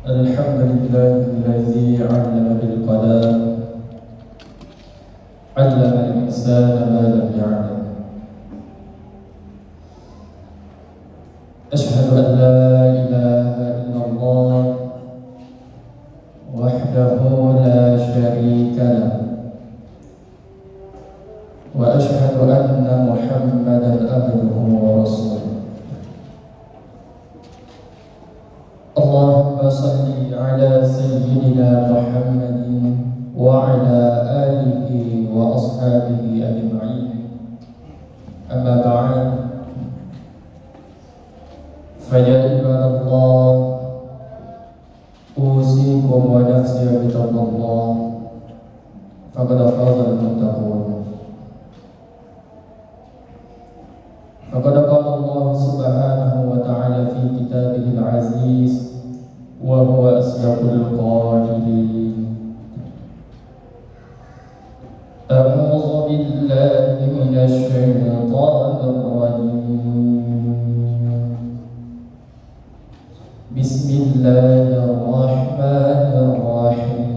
Alhamdulillahilladzi 'allama bil qalam 'allama al-insana ma lam ya'lam. Asyhadu an la ilaha illallah wahdahu la syarika lah wa asyhadu anna Muhammadan abduhu wa rasuluh. Allahumma salli ala sayyidina Muhammadin wa ala alihi wa ashabihi ajma'in. Amma ba'd. Fa ya ibadallah, usikum wa nafsi bi taqwallah. Faqad faza al-muttaqun. Faqad qala Allah subhanahu wa ta'ala fi kitabihil aziz wa huwa asdaqul qailin. A'udzu billahi minasy syaithanir rajim. Bismillahirrahmanirrahim.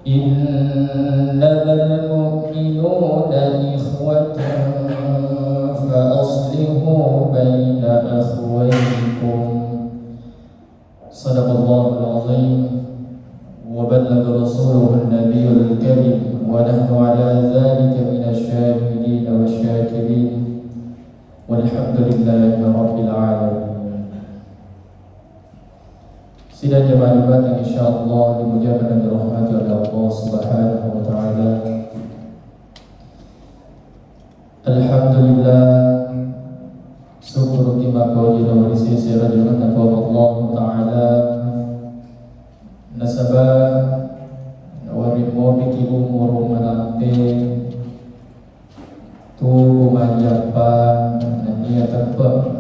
Innamal mu'minuna ikhwatun fa aslihu baina akhwaykum. Sadaqallahul azim wa ballagha rasuluhun nabiyyul karim wa nahnu ala dzalika minasy syahidin wasyakirin walhamdulillahi rabbil alamin. Sidang jemaah yang insyaallah dimuliakan dan dirahmati oleh Allah Subhanahu wa taala. Alhamdulillah, syukur kita kepada Allah sisi rajulan Allah taala nasabah warimo biki umur manante tu kumajapan niat terba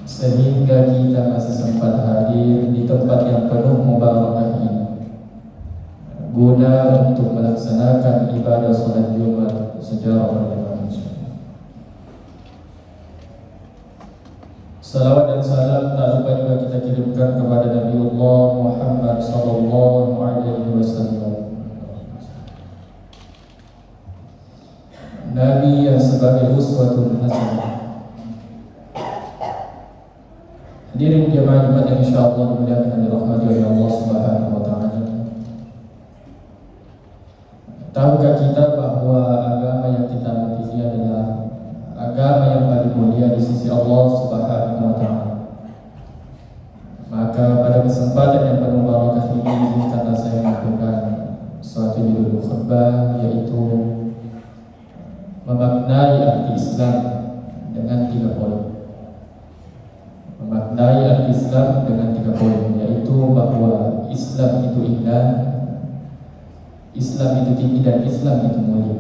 sehingga kita masih sempat hadir di tempat yang penuh mubarakah ini guna untuk melaksanakan ibadah salat Jumat secara berjamaah. Salawat dan salam tak lupa juga kita kirimkan kepada Nabiullah Muhammad sallallahu alaihi wasallam, Nabi yang sebagai uswatun hasanah. Hadirin jemaah Jumat yang insyaallah dimuliakan dan dirahmati oleh Allah Subhanahu wa taala. Tahukah kita bahwa agama yang kita anut ini adalah agama yang paling mulia di sisi Allah Subhanahu wa taala. Maka pada kesempatan yang penuh barakah ini izinkanlah saya melakukan suatu judul khutbah, yaitu memaknai arti Islam dengan 3 poin. Memaknai arti Islam dengan 3 poin, yaitu bahwa Islam itu indah, Islam itu tinggi, dan Islam itu mulia.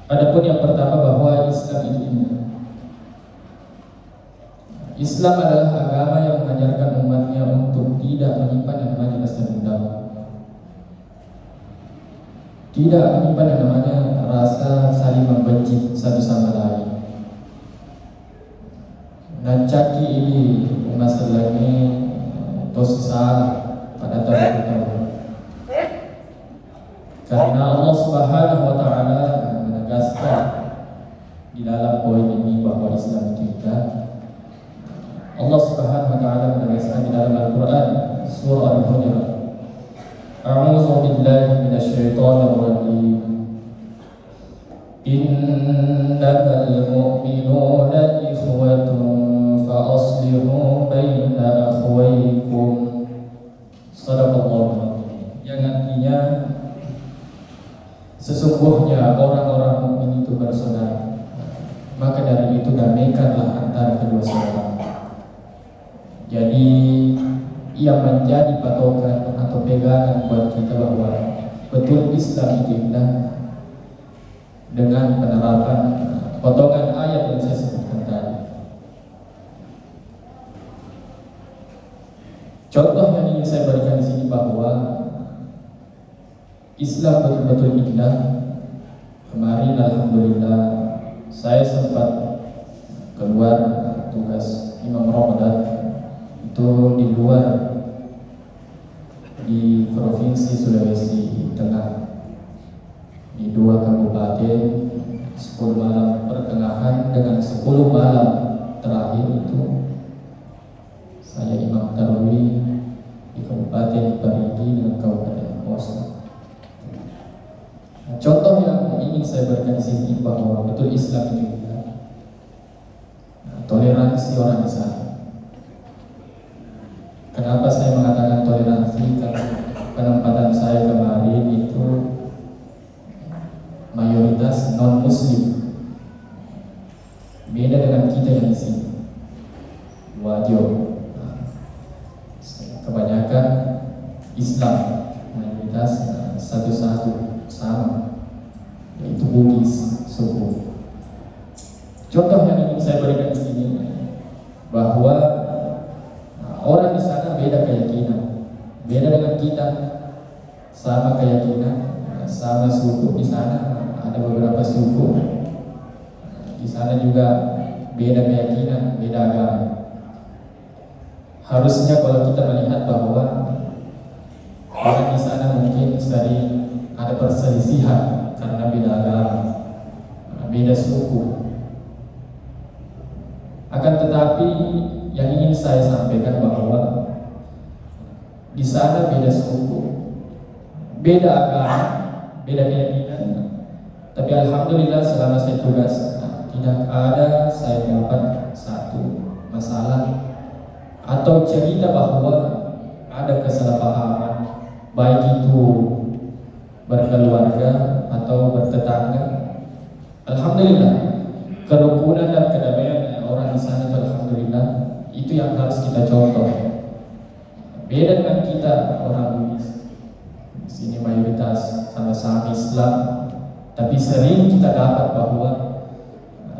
Adapun yang pertama, bahwa Islam itu indah. Islam adalah agama yang mengajarkan umatnya untuk tidak menyimpan yang namanya rasa dendam, tidak menyimpan yang namanya rasa saling membenci satu sama lain. Nancaki ini masalahnya tosal pada tahun karena Allah Subhanahu wa taala menegaskan di dalam poin ini bahwa Islam itu indah. Allah Subhanahu wa taala menegaskan di dalam Al-Qur'an surah Al-Hujurat, A'udzu billahi minasy syaithanir rajim. Innamal mu'minuna ikhwatun fa aslihu baina akhwaykum. Sadaqallahu. Yang artinya sesungguhnya orang-orang mukmin itu bersaudara, maka dari itu damaikanlah antara kedua saudara. Jadi yang menjadi patokan atau pegangan buat kita bahwa betul Islam itu indah dengan penerapan potongan ayat yang saya sebutkan tadi. Contoh yang ingin saya berikan di sini bahwa Islam betul-betul indah, Kemarin alhamdulillah saya sempat keluar tugas Imam Ramadan itu di luar, di Provinsi Sulawesi Tengah, di 2 kabupaten. 10 malam pertengahan dengan 10 malam terakhir itu saya imam tarawih di Kabupaten Parigi dengan Kabupaten Oslo. Contoh yang ingin saya berikan di sini bahwa betul Islam itu toleransi orang di sana. Kenapa saya mengatakan toleransi? Karena penempatan saya kemarin itu mayoritas non Muslim. Beda dengan kita yang di sini. Wajo. Kebanyakan Islam, mayoritas satu-satu sama, yaitu Bugis suku. Contoh yang ingin saya berikan di sini bahwa orang di sana beda keyakinan, beda dengan kita, sama keyakinan, sama suku. Di sana ada beberapa suku, di sana juga beda keyakinan, beda agama. Harusnya kalau kita melihat bahwa orang di sana mungkin sering ada perselisihan karena beda agama, beda suku. Akan tetapi yang ingin saya sampaikan bahwa di sana beda suku, beda agama, beda keyakinan. Tapi alhamdulillah selama saya tugas tidak ada saya dapat satu masalah atau cerita bahwa ada kesalahpahaman, baik itu berkeluarga atau bertetangga. Alhamdulillah kerukunan dan kedamaian orang di sana itu alhamdulillah itu yang harus kita contoh. Beda dengan kita orang Bugis. Di sini mayoritas sama-sama Islam, tapi sering kita dapat bahwa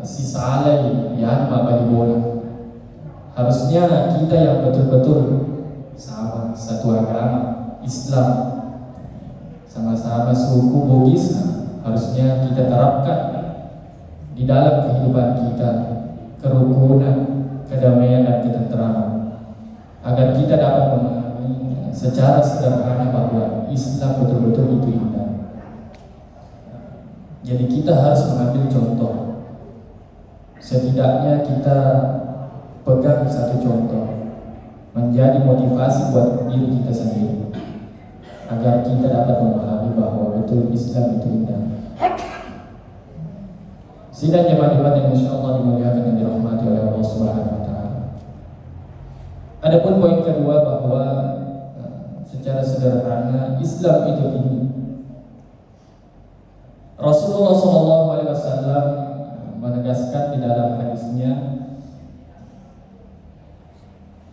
si saleh yang bagi bola. Harusnya kita yang betul-betul sama, satu agama Islam, sama-sama suku Bugis, harusnya kita terapkan di dalam kehidupan kita, kerukunan, kedamaian dan ketenteraman, agar kita dapat memahami secara sederhana bahwa Islam betul-betul itu indah. Jadi kita harus mengambil contoh. Setidaknya kita pegang satu contoh, menjadi motivasi buat diri kita sendiri, agar kita dapat memahami bahwa betul Islam itu indah. Sidang jemaat yang insyaallah dimuliakan dan dirahmati oleh Allah Subhanahu wa taala. Adapun poin kedua bahwa secara sederhana Islam itu tinggi. Rasulullah SAW menegaskan di dalam hadisnya,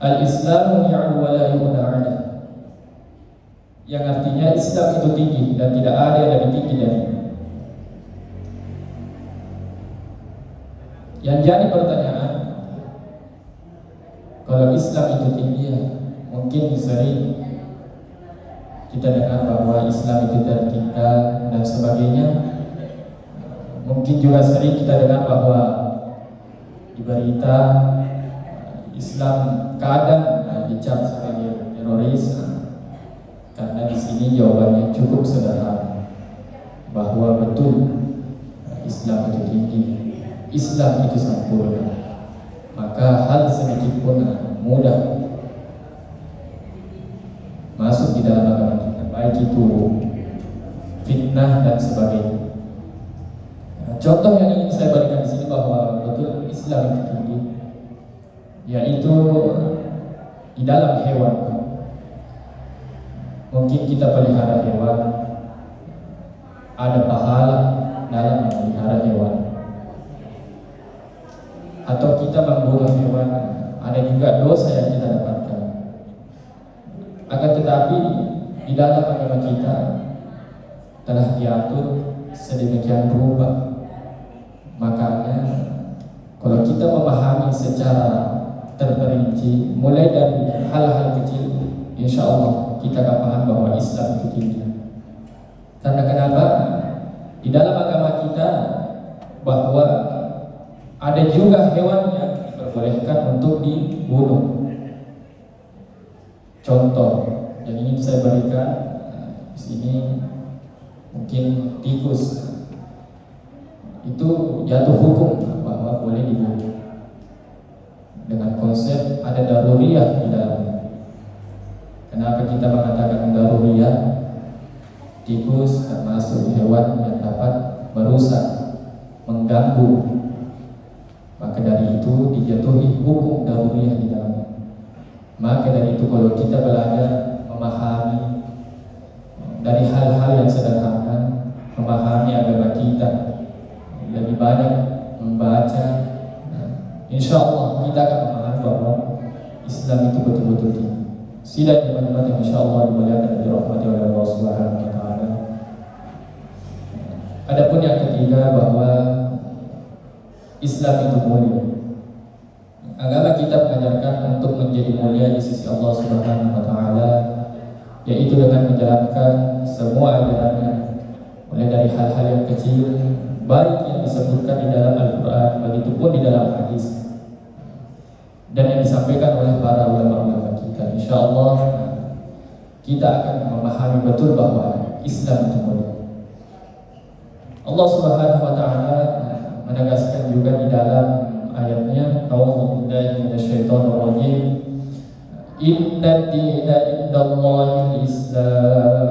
Al-Islamu ya'lu wa la yu'la, yang artinya Islam itu tinggi dan tidak ada yang lebih tinggi darinya. Yang jadi pertanyaan, kalau Islam itu tinggi, mungkin sering kita dengar bahwa Islam itu tertinggal dan sebagainya. Mungkin juga sering kita dengar bahwa di berita Islam kadang dicap sebagai teroris. Karena di sini jawabannya cukup sederhana, bahwa betul Islam itu tinggi, Islam itu sempurna, maka hal sedikit pun mudah masuk di dalam agama kita, baik itu fitnah dan sebagainya. Contoh yang ingin saya berikan di sini bahwa betul Islam itu tinggi, yaitu di dalam hewan. Mungkin kita pelihara hewan, ada pahala dalam memelihara hewan. Atau kita membunuh hewan, ada juga dosa yang kita dapatkan. Akan tetapi di dalam agama kita telah diatur sedemikian rupa. Makanya kalau kita memahami secara terperinci, mulai dari hal-hal kecil, insya Allah kita akan paham bahwa Islam itu tinggi. Karena kenapa? Di dalam agama kita bahwa ada juga hewan yang diperbolehkan untuk dibunuh. Contoh yang ingin saya berikan di sini mungkin tikus itu jatuh hukum bahwa boleh dibunuh dengan konsep ada daruriyah di dalamnya. Kenapa kita mengatakan daruriyah? Tikus termasuk hewan yang dapat merusak, mengganggu. Maka dari itu dijatuhi hukum daruriyah di dalamnya. Maka dari itu kalau kita belajar memahami dari hal-hal yang sederhana, memahami agama kita, lebih banyak membaca, insya Allah kita akan memahami bahwa Islam itu betul-betul tinggi. Sidang teman-teman yang insya Allah dimuliakan dan dirahmati oleh Allah Subhanahu wa Ta'ala. Adapun yang ketiga bahwa Islam itu mulia. Agama kita mengajarkan untuk menjadi mulia di sisi Allah Subhanahu wa Ta'ala, yaitu dengan menjalankan semua ajarannya, mulai dari hal-hal yang kecil, baik yang disebutkan di dalam Al-Quran, begitupun di dalam hadis, dan yang disampaikan oleh para ulama-ulama kita. Insya Allah kita akan memahami betul bahwa Islam itu mulia. Allah Subhanahu wa Ta'ala menegaskan juga di dalam ayatnya, A'udzu billahi minasyaitonir rajim, Inna dina indallahil Islam.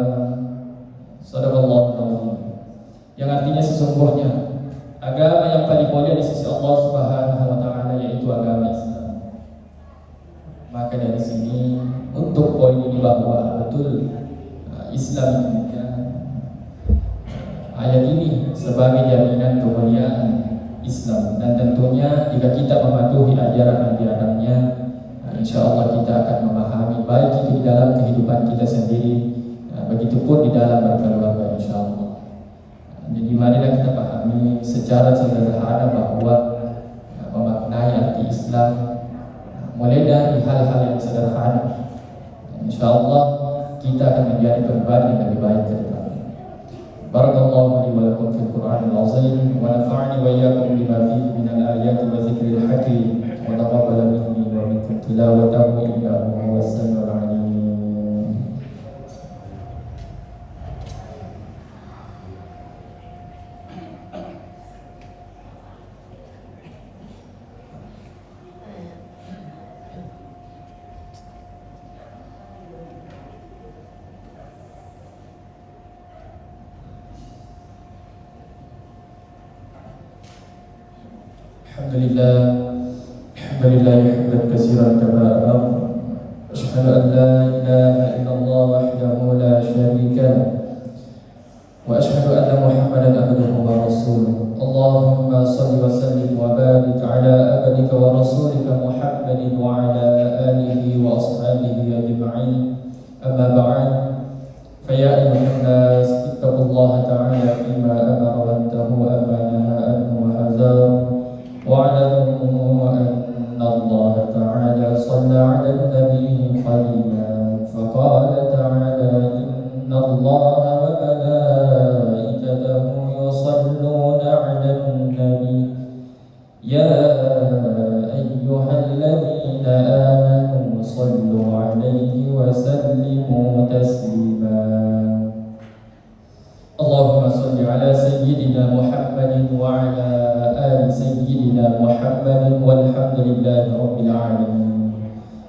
Sadaqallahu alazim. Yang artinya sesungguhnya agama yang paling mulia di sisi Allah Subhanahu wa Ta'ala yaitu agama Islam. Maka dari sini untuk poin ini bahwa betul Islam itu ayat ini sebagai jaminan kemuliaan Islam, dan tentunya jika kita mematuhi ajaran-ajarannya, insya Allah kita akan memahami baik itu di dalam kehidupan kita sendiri, begitupun di dalam berkeluarga insya Allah. Jadi marilah kita pahami secara sederhana bahwa memaknai arti Islam mulai dari hal-hal yang sederhana. Insya Allah kita akan menjadi pribadi yang lebih baik ke depan. Barakallahu li wa lakum fil Qur'anil azim wa nafa'ani wa iyyakum bima fihi minal ayati wa dzikril hakim wa taqabbala minni wa minkum tilawatahu innahu huwas samiul alim. Alhamdulillah hamdan katsiran kama amara. Asyhadu an la ilaha illallah wahdahu la syarika lah. Wa asyhadu anna Muhammadan abduhu wa rasuluh. Allahumma shalli wa sallim wa barik ala abdika wa rasulika Muhammadin wa ala alihi wa ashabihi ajma'in. Amma ba'd. Fa ya ayyuhan nas ittaqullaha ta'ala fima amara wa antahu amma naha anhu wa hazara. واعلموا أن الله تعالى صلى على النبي قليلا فقال تعالى إن الله وملائكته يصلون على النبي يا أيها الذين آمنوا صلوا عليه وسلموا تسليما اللهم صل على سيدنا محمد وعلى آل سيدنا محمد والحمد لله رب العالمين.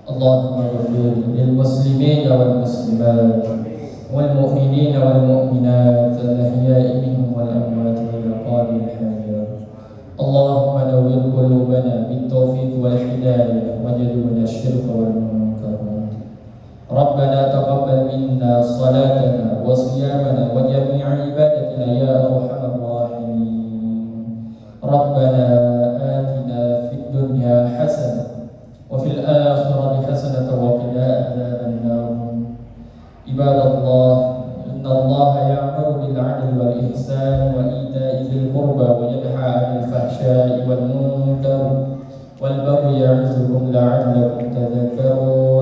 اللهم اغفر للمسلمين والمسلمات والمؤمنين والمؤمنات الأحياء منهم والأموات والأقوال الحياة. اللهم نور قلوبنا بالتوفيق والهداية وجنبنا الشرك والمنكرات. ربنا تقبل منا صلاتنا وصيامنا وجميع عبادتنا يا أرحم الراحمين. ربنا آتنا في الدنيا حسنة وفي الآخرة حسنة وقنا عذاب النار. عباد الله إن الله يأمر بالعدل والإحسان وإيتاء ذي القربى وينهى عن الفحشاء والمنكر والبغي يعظكم لعلكم تذكرون.